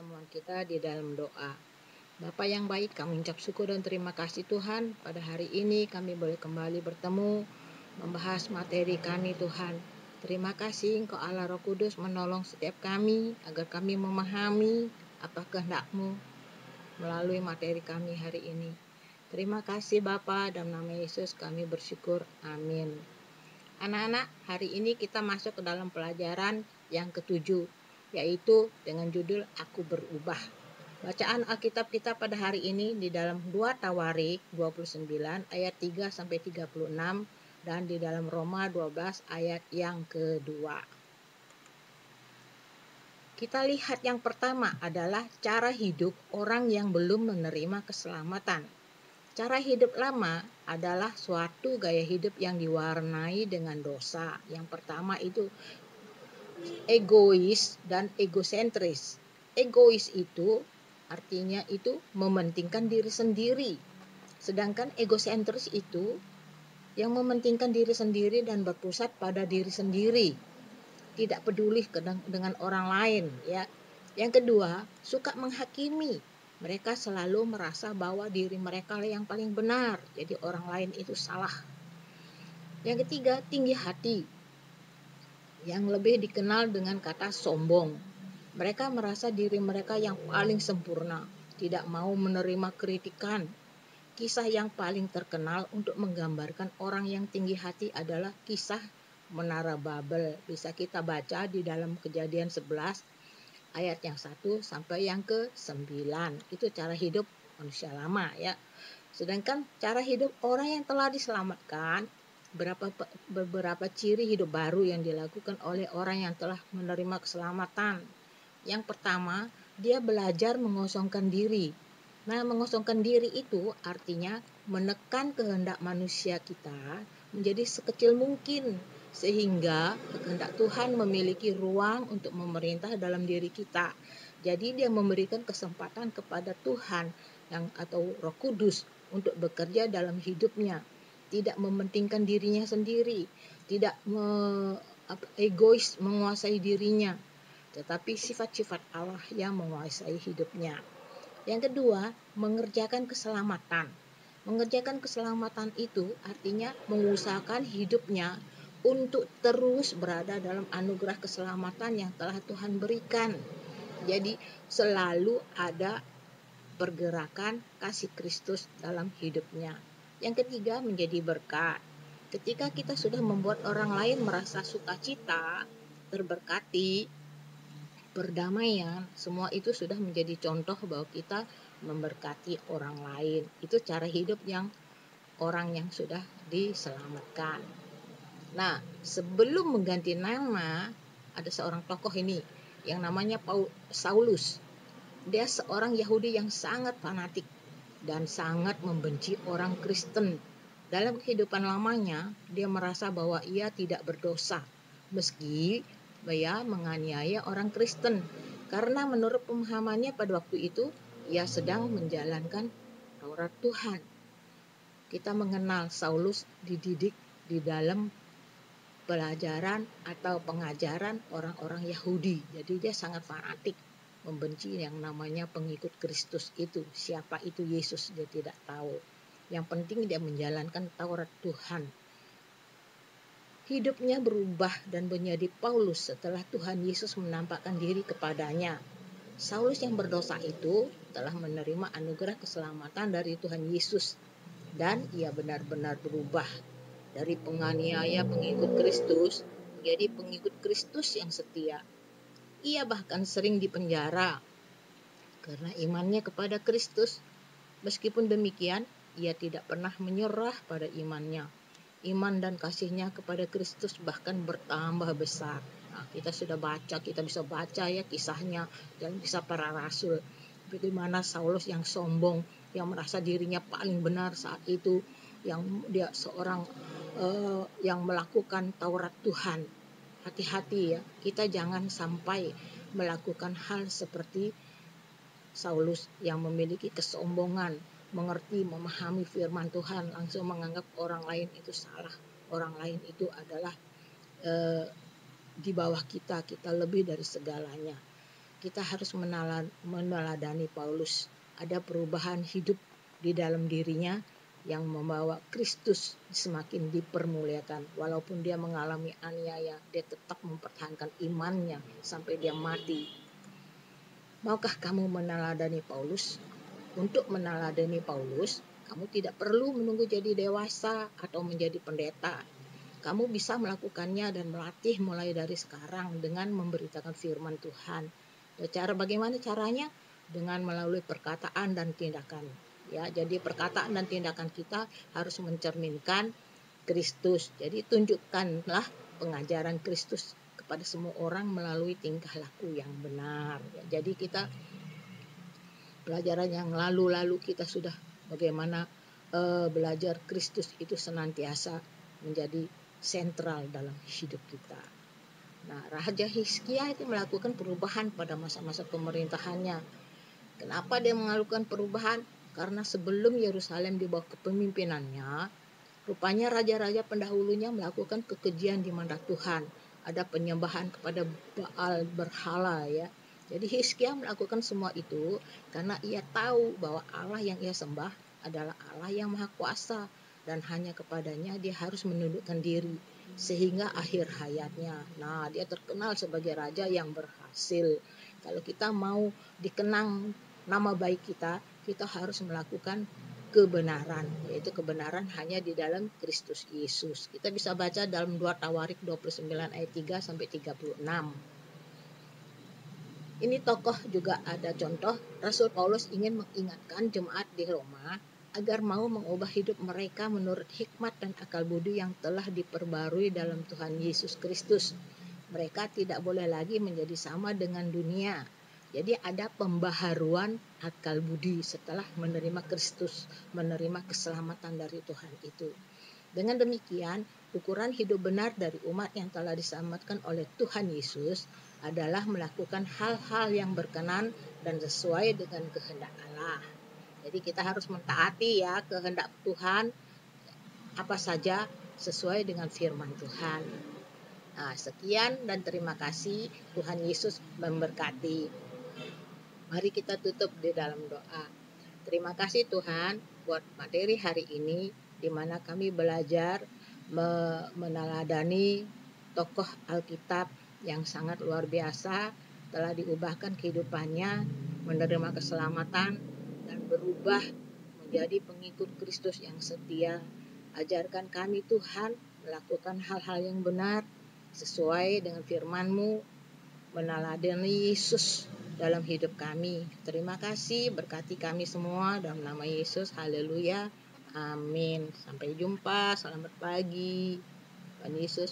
pertemuan kita di dalam doa. Bapa yang baik, kami ucap syukur dan terima kasih Tuhan. Pada hari ini kami boleh kembali bertemu, membahas materi kami Tuhan. Terima kasih Engkau Allah Roh Kudus menolong setiap kami, agar kami memahami apa kehendak-Mu melalui materi kami hari ini. Terima kasih Bapa, dalam nama Yesus kami bersyukur. Amin. Anak-anak, hari ini kita masuk ke dalam pelajaran yang ke-7, yaitu dengan judul Aku Berubah. Bacaan Alkitab kita pada hari ini di dalam 2 Tawarik 29 ayat 3 sampai 36 dan di dalam Roma 12 ayat yang kedua. Kita lihat yang pertama adalah cara hidup orang yang belum menerima keselamatan. Cara hidup lama adalah suatu gaya hidup yang diwarnai dengan dosa. Yang pertama itu egois dan egosentris. Egois itu artinya itu mementingkan diri sendiri. Sedangkan egosentris itu yang mementingkan diri sendiri dan berpusat pada diri sendiri. Tidak peduli dengan orang lain, ya. Yang kedua, suka menghakimi. Mereka selalu merasa bahwa diri mereka yang paling benar, jadi orang lain itu salah. Yang ketiga, tinggi hati, yang lebih dikenal dengan kata sombong. Mereka merasa diri mereka yang paling sempurna, tidak mau menerima kritikan. Kisah yang paling terkenal untuk menggambarkan orang yang tinggi hati adalah kisah Menara Babel. Bisa kita baca di dalam Kejadian 11 ayat yang 1 sampai yang ke-9. Itu cara hidup manusia lama, ya. Sedangkan cara hidup orang yang telah diselamatkan, beberapa ciri hidup baru yang dilakukan oleh orang yang telah menerima keselamatan. Yang pertama, dia belajar mengosongkan diri. Nah, mengosongkan diri itu artinya menekan kehendak manusia kita menjadi sekecil mungkin, sehingga kehendak Tuhan memiliki ruang untuk memerintah dalam diri kita. Jadi dia memberikan kesempatan kepada Tuhan atau Roh Kudus untuk bekerja dalam hidupnya. Tidak mementingkan dirinya sendiri, tidak egois menguasai dirinya, tetapi sifat-sifat Allah yang menguasai hidupnya. Yang kedua, mengerjakan keselamatan. Mengerjakan keselamatan itu artinya mengusahakan hidupnya untuk terus berada dalam anugerah keselamatan yang telah Tuhan berikan. Jadi selalu ada pergerakan kasih Kristus dalam hidupnya. Yang ketiga, menjadi berkat. Ketika kita sudah membuat orang lain merasa sukacita, terberkati, perdamaian, semua itu sudah menjadi contoh bahwa kita memberkati orang lain. Itu cara hidup yang orang yang sudah diselamatkan. Nah, sebelum mengganti nama, ada seorang tokoh ini yang namanya Saulus. Dia seorang Yahudi yang sangat fanatik dan sangat membenci orang Kristen. Dalam kehidupan lamanya, dia merasa bahwa ia tidak berdosa, meski ia menganiaya orang Kristen. Karena menurut pemahamannya pada waktu itu, ia sedang menjalankan Taurat Tuhan. Kita mengenal Saulus dididik di dalam pelajaran atau pengajaran orang-orang Yahudi. Jadi dia sangat fanatik, membenci yang namanya pengikut Kristus itu. Siapa itu Yesus dia tidak tahu. Yang penting dia menjalankan Taurat Tuhan. Hidupnya berubah dan menjadi Paulus setelah Tuhan Yesus menampakkan diri kepadanya. Saulus yang berdosa itu telah menerima anugerah keselamatan dari Tuhan Yesus dan ia benar-benar berubah. Dari penganiaya pengikut Kristus menjadi pengikut Kristus yang setia. Ia bahkan sering dipenjara karena imannya kepada Kristus. Meskipun demikian, ia tidak pernah menyerah pada imannya. Iman dan kasihnya kepada Kristus bahkan bertambah besar. Nah, kita bisa baca ya kisahnya dalam kisah para rasul. Bagaimana Saulus yang sombong, yang merasa dirinya paling benar saat itu, yang dia seorang yang melakukan Taurat Tuhan. Hati-hati ya, kita jangan sampai melakukan hal seperti Saulus yang memiliki kesombongan, mengerti, memahami firman Tuhan, langsung menganggap orang lain itu salah, orang lain itu adalah di bawah kita lebih dari segalanya. kita harus meneladani Paulus. Ada perubahan hidup di dalam dirinya yang membawa Kristus semakin dipermuliakan. Walaupun dia mengalami aniaya, dia tetap mempertahankan imannya sampai dia mati. Maukah kamu meneladani Paulus? Untuk meneladani Paulus, kamu tidak perlu menunggu jadi dewasa atau menjadi pendeta. Kamu bisa melakukannya dan melatih mulai dari sekarang dengan memberitakan firman Tuhan. Bagaimana caranya? Dengan melalui perkataan dan tindakan. Ya, jadi perkataan dan tindakan kita harus mencerminkan Kristus. Jadi tunjukkanlah pengajaran Kristus kepada semua orang melalui tingkah laku yang benar. Ya, jadi kita pelajaran yang lalu-lalu kita sudah bagaimana belajar Kristus itu senantiasa menjadi sentral dalam hidup kita. Nah, Raja Hizkia itu melakukan perubahan pada masa-masa pemerintahannya. Kenapa dia melakukan perubahan? Karena sebelum Yerusalem di bawah kepemimpinannya, rupanya raja-raja pendahulunya melakukan kekejian di mata Tuhan. Ada penyembahan kepada Baal berhala ya. Jadi Hizkia melakukan semua itu karena ia tahu bahwa Allah yang ia sembah adalah Allah yang maha kuasa dan hanya kepadanya dia harus menundukkan diri sehingga akhir hayatnya. Nah, dia terkenal sebagai raja yang berhasil. Kalau kita mau dikenang nama baik kita, kita harus melakukan kebenaran, yaitu kebenaran hanya di dalam Kristus Yesus. Kita bisa baca dalam 2 Tawarik 29 ayat 3 sampai 36. Ini tokoh juga ada contoh, Rasul Paulus ingin mengingatkan jemaat di Roma agar mau mengubah hidup mereka menurut hikmat dan akal budi yang telah diperbarui dalam Tuhan Yesus Kristus. Mereka tidak boleh lagi menjadi sama dengan dunia. Jadi ada pembaharuan akal budi setelah menerima Kristus, menerima keselamatan dari Tuhan itu. Dengan demikian, ukuran hidup benar dari umat yang telah diselamatkan oleh Tuhan Yesus adalah melakukan hal-hal yang berkenan dan sesuai dengan kehendak Allah. Jadi kita harus mentaati ya kehendak Tuhan apa saja sesuai dengan firman Tuhan. Nah, sekian dan terima kasih. Tuhan Yesus memberkati. Mari kita tutup di dalam doa. Terima kasih Tuhan buat materi hari ini di mana kami belajar meneladani tokoh Alkitab yang sangat luar biasa, telah diubahkan kehidupannya, menerima keselamatan dan berubah menjadi pengikut Kristus yang setia. Ajarkan kami Tuhan melakukan hal-hal yang benar sesuai dengan firman-Mu, meneladani Yesus dalam hidup kami. Terima kasih, berkati kami semua dalam nama Yesus. Haleluya. Amin. Sampai jumpa. Selamat pagi. Tuhan Yesus